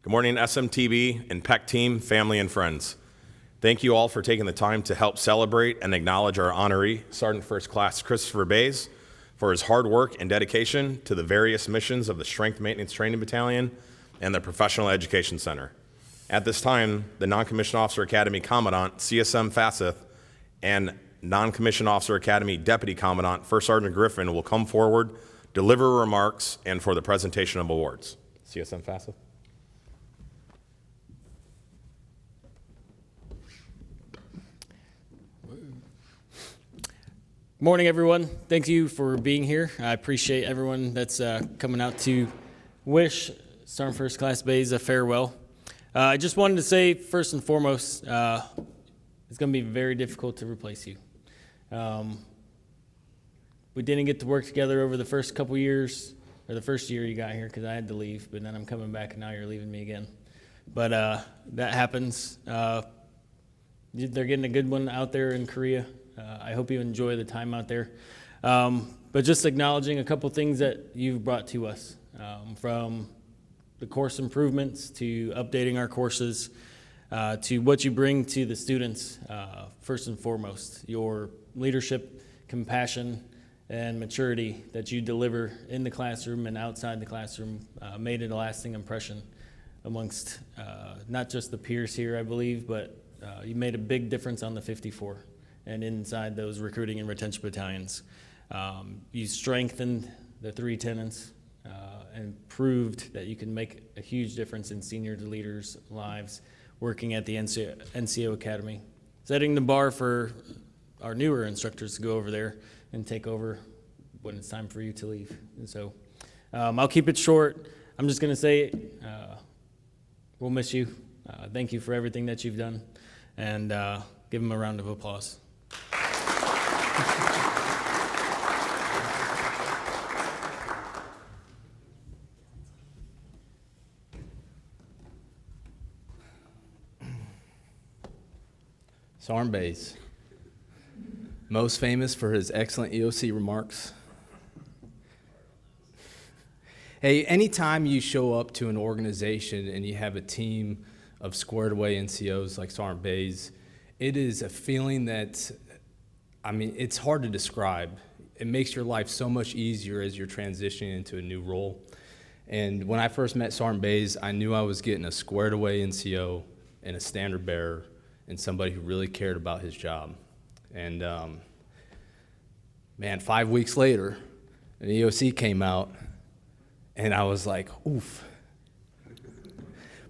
Good morning, SMTB and PEC team, family, and friends. Thank you all for taking the time to help celebrate and acknowledge our honoree, Sergeant First Class Christopher Bays, for his hard work and dedication to the various missions of the Strength Maintenance Training Battalion and the Professional Education Center. At this time, the Non-Commissioned Officer Academy Commandant, CSM Fasseth, and Non-Commissioned Officer Academy Deputy Commandant, First Sergeant Griffin, will come forward, deliver remarks, and for the presentation of awards. CSM Fasseth. Morning, everyone. Thank you for being here. I appreciate everyone that's coming out to wish Sergeant First Class Bays a farewell. I just wanted to say, first and foremost, it's going to be very difficult to replace you. We didn't get to work together over the first couple years, or the first year you got here, because I had to leave, but then I'm coming back and now you're leaving me again. But that happens. They're getting a good one out there in Korea. I hope you enjoy the time out there. But just acknowledging a couple things that you've brought to us, from the course improvements to updating our courses, to what you bring to the students, first and foremost. Your leadership, compassion, and maturity that you deliver in the classroom and outside the classroom made a lasting impression amongst not just the peers here, I believe, but you made a big difference on the 54. And inside those recruiting and retention battalions. You strengthened the three tenants and proved that you can make a huge difference in senior leaders' lives working at the NCO Academy, setting the bar for our newer instructors to go over there and take over when it's time for you to leave. And so I'll keep it short. I'm just going to say we'll miss you. Thank you for everything that you've done, and give them a round of applause. Sergeant Bays, most famous for his excellent EOC remarks. Hey, anytime you show up to an organization and you have a team of squared away NCOs like Sergeant Bays, it is a feeling that, it's hard to describe. It makes your life so much easier as you're transitioning into a new role. And when I first met Sergeant Bays, I knew I was getting a squared away NCO and a standard bearer and somebody who really cared about his job. And 5 weeks later, an EOC came out, and I was like, oof.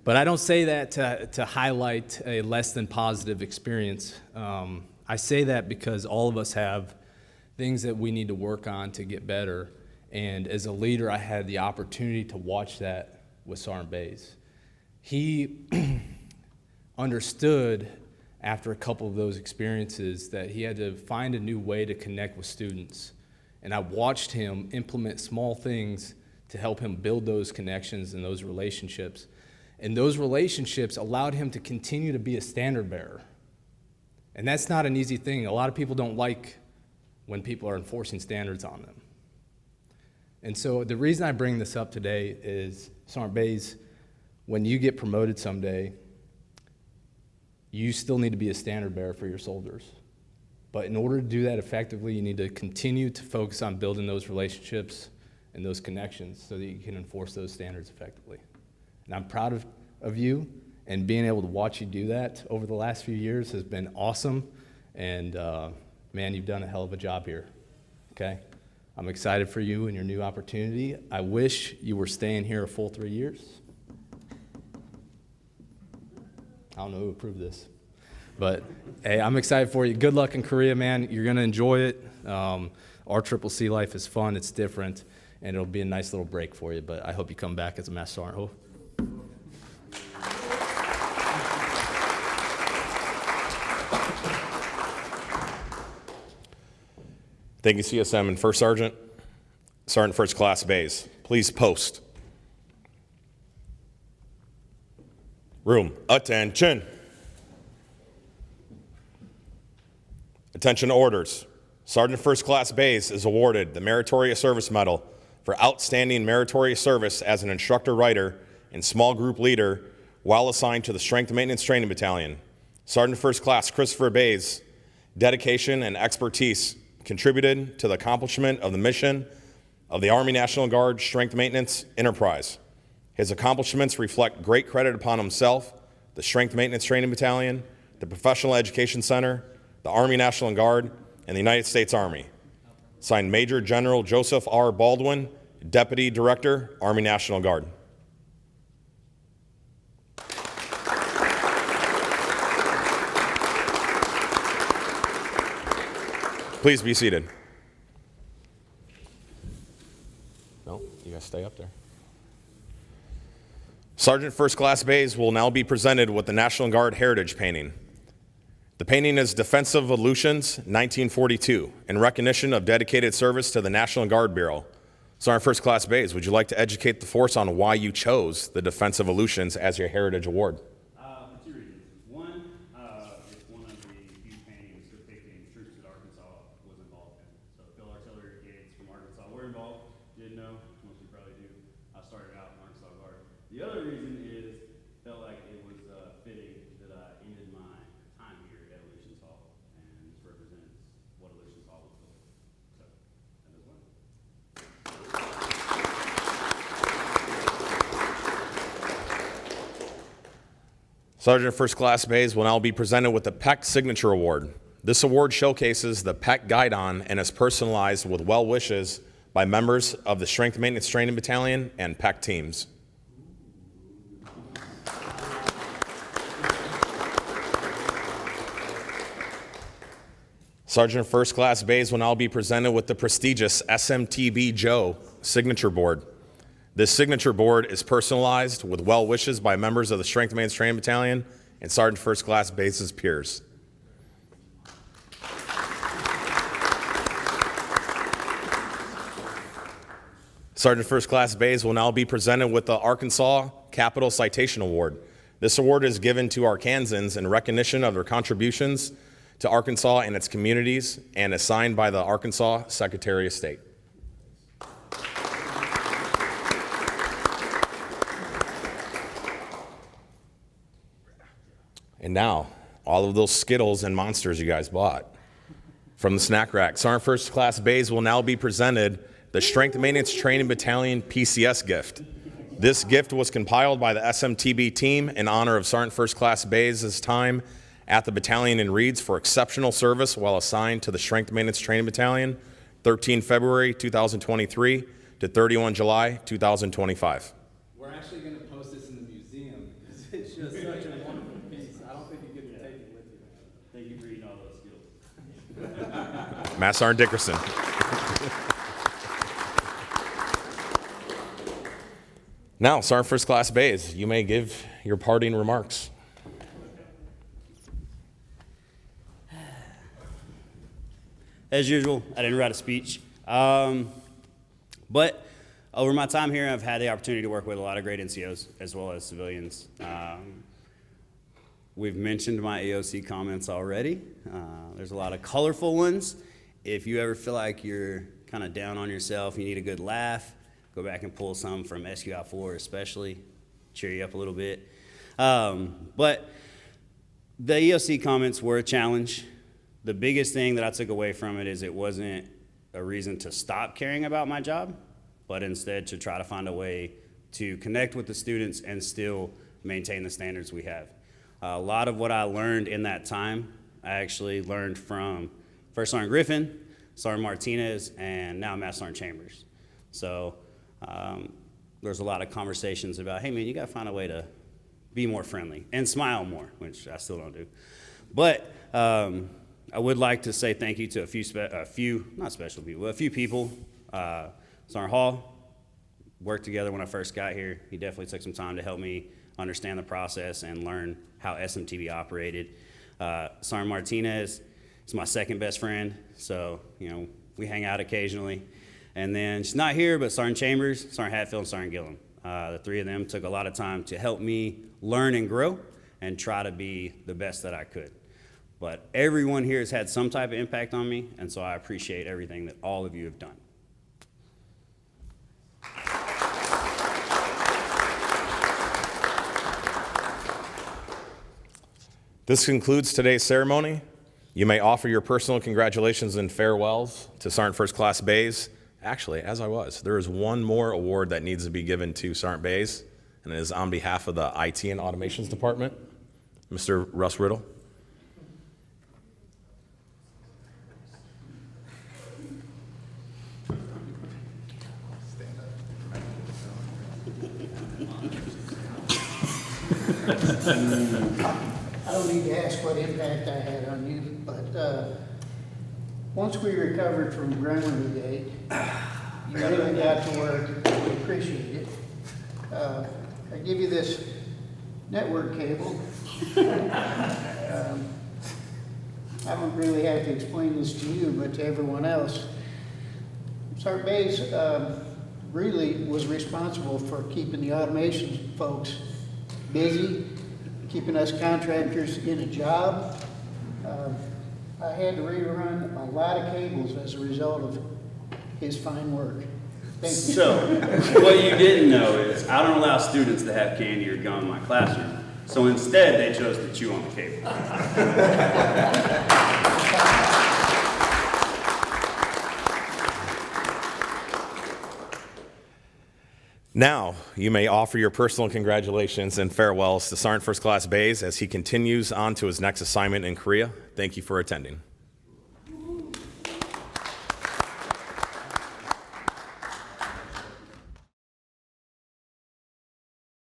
But I don't say that to highlight a less than positive experience. I say that because all of us have things that we need to work on to get better. And as a leader, I had the opportunity to watch that with Sergeant Bays. He understood after a couple of those experiences that he had to find a new way to connect with students. And I watched him implement small things to help him build those connections and those relationships. And those relationships allowed him to continue to be a standard bearer. And that's not an easy thing. A lot of people don't like when people are enforcing standards on them. And so the reason I bring this up today is, Sergeant Bays, when you get promoted someday, you still need to be a standard bearer for your soldiers. But in order to do that effectively, you need to continue to focus on building those relationships and those connections so that you can enforce those standards effectively. And I'm proud of you, and being able to watch you do that over the last few years has been awesome. And man, you've done a hell of a job here, okay? I'm excited for you and your new opportunity. I wish you were staying here a full 3 years. I don't know who approved this, but hey, I'm excited for you. Good luck in Korea, man. You're gonna enjoy it. Our CCC life is fun, it's different, and it'll be a nice little break for you, but I hope you come back as a Master Sergeant. Thank you, CSM and First Sergeant. Sergeant First Class Bays, please post. Room, attention. Attention orders. Sergeant First Class Bays is awarded the Meritorious Service Medal for outstanding meritorious service as an instructor writer and small group leader while assigned to the Strength Maintenance Training Battalion. Sergeant First Class Christopher Bays' dedication and expertise contributed to the accomplishment of the mission of the Army National Guard Strength Maintenance Enterprise. His accomplishments reflect great credit upon himself, the Strength Maintenance Training Battalion, the Professional Education Center, the Army National Guard, and the United States Army. Signed, Major General Joseph R. Baldwin, Deputy Director, Army National Guard. Please be seated. No, you guys stay up there. Sergeant First Class Bays will now be presented with the National Guard Heritage Painting. The painting is Defensive Aleutians, 1942, in recognition of dedicated service to the National Guard Bureau. Sergeant First Class Bays, would you like to educate the force on why you chose the Defensive Aleutians as your Heritage Award? For two reasons. One, it's one of the few paintings depicting troops that Arkansas was involved in. So Field Artillery Brigades from Arkansas were involved. Didn't know, most people probably do. I started out in Arkansas Guard. The other reason is, felt like it was fitting that I ended my time here at Aleutians Hall, and this represents what Aleutians Hall was built. So, that is one. Sergeant First Class Bays will now be presented with the PEC Signature Award. This award showcases the PEC Guidon and is personalized with well wishes by members of the Strength Maintenance Training Battalion and PEC teams. Sergeant First Class Bays will now be presented with the prestigious SMTB Joe Signature Board. This signature board is personalized with well wishes by members of the Strength Maintenance Training Battalion and Sergeant First Class Bays' peers. Sergeant First Class Bays will now be presented with the Arkansas Capital Citation Award. This award is given to Arkansans in recognition of their contributions to Arkansas and its communities and is signed by the Arkansas Secretary of State. And now, all of those Skittles and Monsters you guys bought from the snack rack. Sergeant First Class Bays will now be presented the Strength Maintenance Training Battalion PCS gift. This gift was compiled by the SMTB team in honor of Sergeant First Class Bays' time at the battalion in Reeds for exceptional service while assigned to the Strength Maintenance Training Battalion, 13 February 2023 to 31 July 2025. We're actually going to post this in the museum because it's just such a wonderful piece. I don't think you get to take it with you. Thank you for reading all those skills. Master Sergeant Dickerson. Now, Sergeant First Class Bays, you may give your parting remarks. As usual, I didn't write a speech. But over my time here, I've had the opportunity to work with a lot of great NCOs as well as civilians. We've mentioned my AOC comments already. There's a lot of colorful ones. If you ever feel like you're kind of down on yourself, you need a good laugh, go back and pull some from SQI4 especially, cheer you up a little bit. But the EOC comments were a challenge. The biggest thing that I took away from it is it wasn't a reason to stop caring about my job, but instead to try to find a way to connect with the students and still maintain the standards we have. A lot of what I learned in that time, I actually learned from First Sergeant Griffin, Sergeant Martinez, and now Master Sergeant Chambers. So there's a lot of conversations about, hey man, you gotta find a way to be more friendly and smile more, which I still don't do. But I would like to say thank you to a few people. Sergeant Hall worked together when I first got here. He definitely took some time to help me understand the process and learn how SMTB operated. Sergeant Martinez is my second best friend, so we hang out occasionally. And then she's not here, but Sergeant Chambers, Sergeant Hatfield, and Sergeant Gillum. The three of them took a lot of time to help me learn and grow and try to be the best that I could. But everyone here has had some type of impact on me, and so I appreciate everything that all of you have done. This concludes today's ceremony. You may offer your personal congratulations and farewells to Sergeant First Class Bays. Actually, there is one more award that needs to be given to Sergeant Bays, and it is on behalf of the IT and Automations Department, Mr. Russ Riddle. I don't need to ask what impact I had on you, but once we recovered from Gremlin Gate, you really got to work. We appreciate it. I give you this network cable. I don't really have to explain this to you, but to everyone else. Sergeant Bays really was responsible for keeping the automation folks busy, keeping us contractors in a job. I had to rerun a lot of cables as a result of his fine work. Thank you. So, what you didn't know is I don't allow students to have candy or gum in my classroom. So instead, they chose to chew on the cable. Now, you may offer your personal congratulations and farewells to Sergeant First Class Bays as he continues on to his next assignment in Korea. Thank you for attending.